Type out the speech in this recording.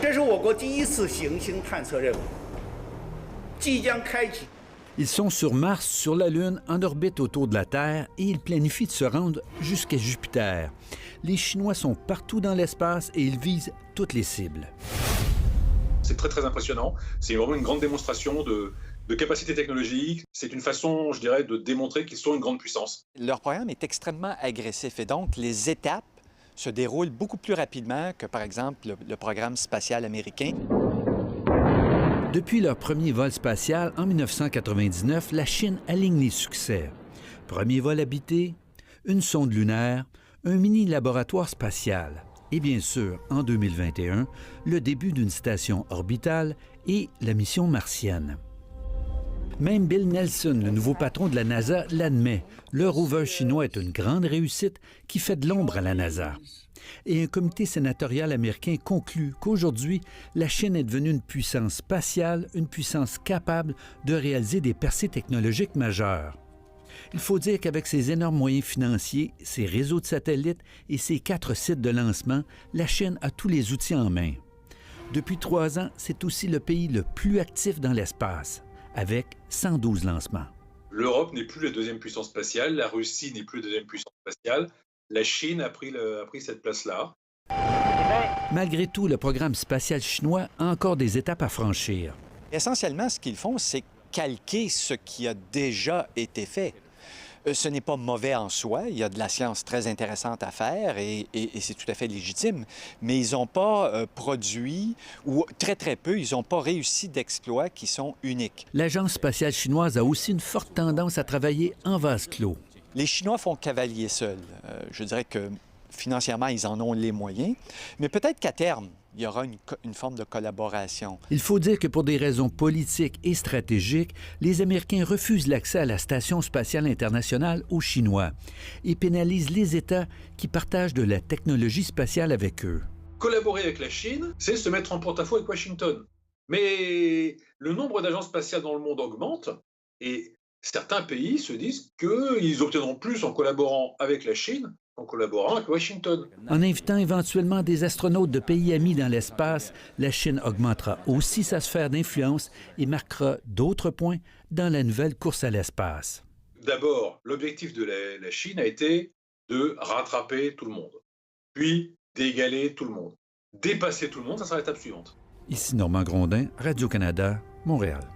这是我国第一次行星探测任务，即将开启。 Ils sont sur Mars, sur la Lune, en orbite autour de la Terre et ils planifient de se rendre jusqu'à Jupiter. Les Chinois sont partout dans l'espace et ils visent toutes les cibles. C'est très très impressionnant. C'est vraiment une grande démonstration de capacité technologique. C'est une façon, je dirais, de démontrer qu'ils sont une grande puissance. Leur programme est extrêmement agressif et donc les étapes se déroulent beaucoup plus rapidement que, par exemple, le programme spatial américain. Depuis leur premier vol spatial en 1999, la Chine aligne les succès. Premier vol habité, une sonde lunaire, un mini-laboratoire spatial et bien sûr, en 2021, le début d'une station orbitale et la mission martienne. Même Bill Nelson, le nouveau patron de la NASA, l'admet. Le rover chinois est une grande réussite qui fait de l'ombre à la NASA. Et un comité sénatorial américain conclut qu'aujourd'hui, la Chine est devenue une puissance spatiale, une puissance capable de réaliser des percées technologiques majeures. Il faut dire qu'avec ses énormes moyens financiers, ses réseaux de satellites et ses 4 sites de lancement, la Chine a tous les outils en main. Depuis 3 ans, c'est aussi le pays le plus actif dans l'espace, avec 112 lancements. L'Europe n'est plus la deuxième puissance spatiale, la Russie n'est plus la deuxième puissance spatiale. La Chine a pris cette place-là. Malgré tout, le programme spatial chinois a encore des étapes à franchir. Essentiellement, ce qu'ils font, c'est calquer ce qui a déjà été fait. Ce n'est pas mauvais en soi, il y a de la science très intéressante à faire et c'est tout à fait légitime, mais ils n'ont pas produit, ou très très peu, ils n'ont pas réussi d'exploits qui sont uniques. L'Agence spatiale chinoise a aussi une forte tendance à travailler en vase clos. Les Chinois font cavalier seul. Je dirais que financièrement, ils en ont les moyens, mais peut-être qu'à terme, il y aura une forme de collaboration. Il faut dire que pour des raisons politiques et stratégiques, les Américains refusent l'accès à la Station spatiale internationale aux Chinois et pénalisent les États qui partagent de la technologie spatiale avec eux. Collaborer avec la Chine, c'est se mettre en porte-à-faux avec Washington. Mais le nombre d'agences spatiales dans le monde augmente et certains pays se disent qu'ils obtiendront plus en collaborant avec la Chine qu'en collaborant avec Washington. En invitant éventuellement des astronautes de pays amis dans l'espace, la Chine augmentera aussi sa sphère d'influence et marquera d'autres points dans la nouvelle course à l'espace. D'abord, l'objectif de la Chine a été de rattraper tout le monde, puis d'égaler tout le monde. Dépasser tout le monde, ça sera l'étape suivante. Ici Normand Grondin, Radio-Canada, Montréal.